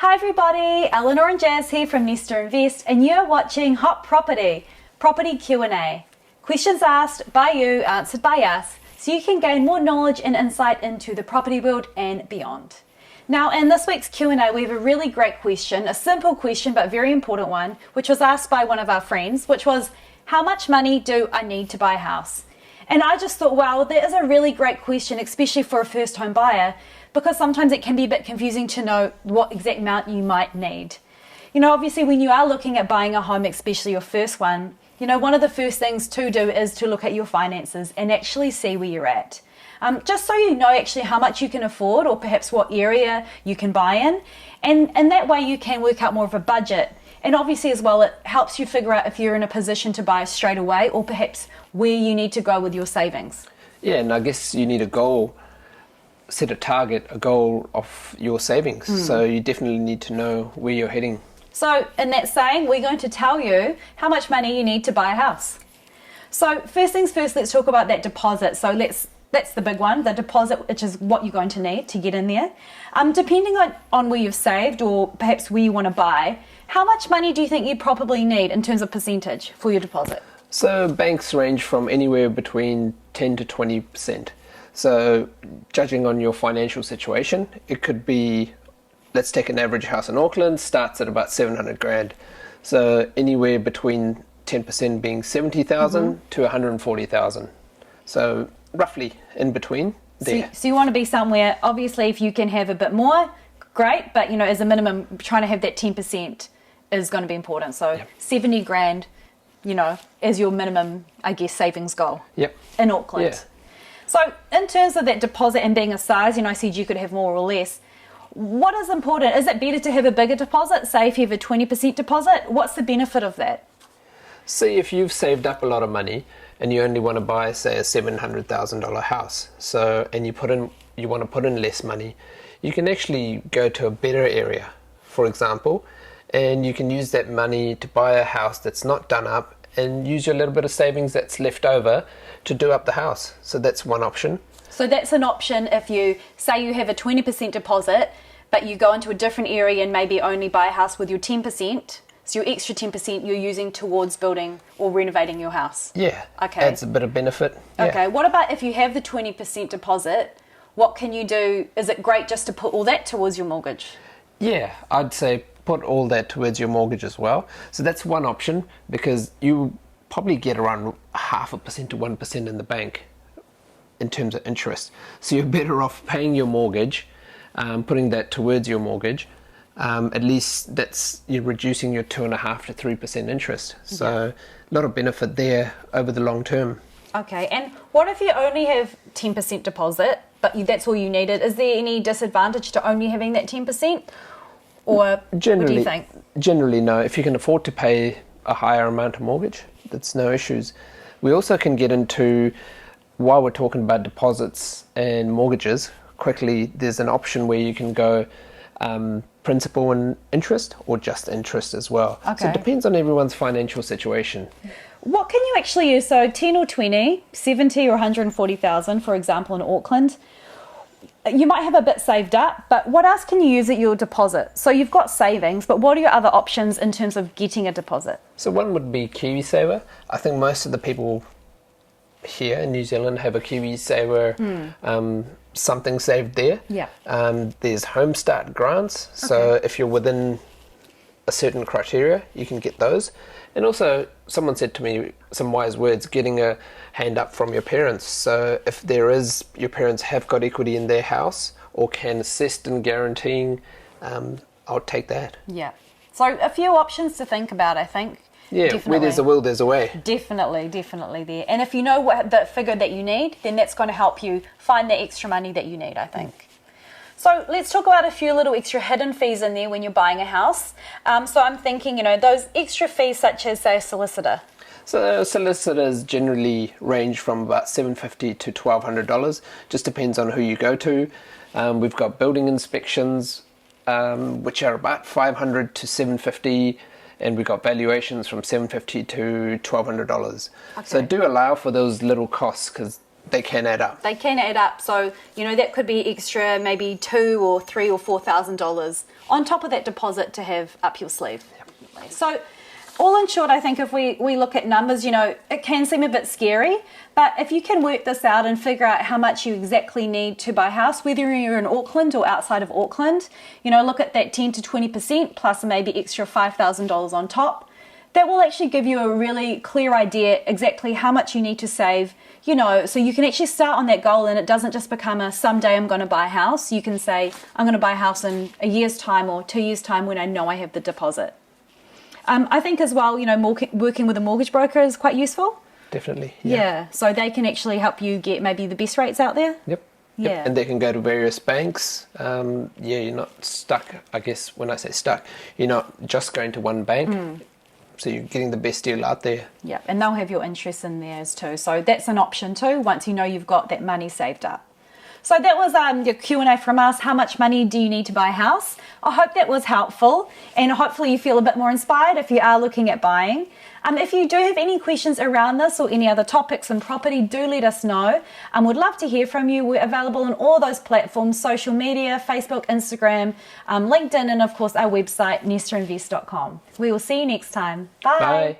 Hi everybody, Eleanor and Jazz here from Nesta Invest, and you're watching Hot Property Q&A. Questions asked by you, answered by us, so you can gain more knowledge and insight into the property world and beyond. Now, in this week's Q&A, we have a really great question, a simple question but very important one, which was asked by one of our friends, which was, how much money do I need to buy a house? And I just thought, wow, that is a really great question, especially for a first home buyer, because sometimes it can be a bit confusing to know what exact amount you might need. You know, obviously when you are looking at buying a home, especially your first one, you know, one of the first things to do is to look at your finances and actually see where you're at. Just so you know actually how much you can afford or perhaps what area you can buy in. And that way you can work out more of a budget. And obviously as well, it helps you figure out if you're in a position to buy straight away or perhaps where you need to go with your savings. Yeah, and I guess you need a goal, set a target, a goal of your savings. So you definitely need to know where you're heading. So in that saying, we're going to tell you how much money you need to buy a house. So first things first, let's talk about that deposit. So that's the big one, the deposit, which is what you're going to need to get in there. Depending on where you've saved or perhaps where you want to buy, how much money do you think you probably need in terms of percentage for your deposit? So banks range from anywhere between 10 to 20%. So judging on your financial situation, it could be, let's take an average house in Auckland, starts at about 700 grand. So anywhere between 10% being 70,000 to 140,000. So roughly in between there. So you want to be somewhere, obviously if you can have a bit more, great, but you know, as a minimum, trying to have that 10% is going to be important. So 70 grand, you know, as your minimum, I guess, savings goal in Auckland. Yeah. So in terms of that deposit and being a size, you know, I said you could have more or less. What is important? Is it better to have a bigger deposit? Say if you have a 20% deposit, what's the benefit of that? See, if you've saved up a lot of money and you only want to buy, say, a $700,000 house, and you want to put in less money, you can actually go to a better area, for example, and you can use that money to buy a house that's not done up and use your little bit of savings that's left over to do up the house. So that's one option. So that's an option if you say you have a 20% deposit, but you go into a different area and maybe only buy a house with your 10%. So your extra 10% you're using towards building or renovating your house. Yeah. Okay. Adds a bit of benefit. Yeah. Okay. What about if you have the 20% deposit? What can you do? Is it great just to put all that towards your mortgage? Yeah, I'd say put all that towards your mortgage as well. So that's one option because you probably get around 0.5% to 1% in the bank in terms of interest. So you're better off paying your mortgage, putting that towards your mortgage. At least you're reducing your 2.5% to 3% interest. So a lot of benefit there over the long term. Okay, and what if you only have 10% deposit, but that's all you needed? Is there any disadvantage to only having that 10%? Or what do you think? Generally, no. If you can afford to pay a higher amount of mortgage, that's no issues. We also can get into, while we're talking about deposits and mortgages, quickly, there's an option where you can go principal and interest or just interest as well. Okay. So it depends on everyone's financial situation. What can you actually use? So 10 or 20, 70 or 140,000, for example, in Auckland. You might have a bit saved up, but what else can you use at your deposit? So you've got savings, but what are your other options in terms of getting a deposit? So one would be KiwiSaver. I think most of the people here in New Zealand have a KiwiSaver something saved there. Yeah. There's Home Start grants, so if you're within a certain criteria, you can get those. And also, someone said to me some wise words, getting a hand up from your parents. So if your parents have got equity in their house or can assist in guaranteeing, I'll take that. Yeah. So a few options to think about, I think. Yeah, definitely. Where there's a will, there's a way. Definitely there. And if you know what the figure that you need, then that's going to help you find the extra money that you need, I think. So let's talk about a few little extra hidden fees in there when you're buying a house. So I'm thinking, you know, those extra fees such as, say, a solicitor. So solicitors generally range from about $750 to $1,200. Just depends on who you go to. We've got building inspections, which are about $500 to $750, and we've got valuations from $750 to $1,200. Okay. So do allow for those little costs because they can add up. They can add up. So, you know, that could be extra, maybe $2,000 or $3,000 or $4,000 on top of that deposit to have up your sleeve. Yep. So, all in short, I think if we look at numbers, you know, it can seem a bit scary, but if you can work this out and figure out how much you exactly need to buy a house, whether you're in Auckland or outside of Auckland, you know, look at that 10 to 20% plus maybe extra $5,000 on top. That will actually give you a really clear idea exactly how much you need to save, you know, so you can actually start on that goal and it doesn't just become a someday I'm going to buy a house. You can say, I'm going to buy a house in a year's time or 2 years' time when I know I have the deposit. I think as well, you know, working with a mortgage broker is quite useful. Definitely. Yeah, so they can actually help you get maybe the best rates out there. Yep. Yeah. Yep. And they can go to various banks. You're not stuck, I guess, when I say stuck, you're not just going to one bank. So you're getting the best deal out there. Yeah, and they'll have your interest in theirs too. So that's an option too, once you know you've got that money saved up. So that was your Q&A from us. How much money do you need to buy a house? I hope that was helpful, and hopefully you feel a bit more inspired if you are looking at buying. If you do have any questions around this or any other topics in property, do let us know. We'd love to hear from you. We're available on all those platforms, social media, Facebook, Instagram, LinkedIn, and of course our website, nestainvest.com. We will see you next time. Bye. Bye.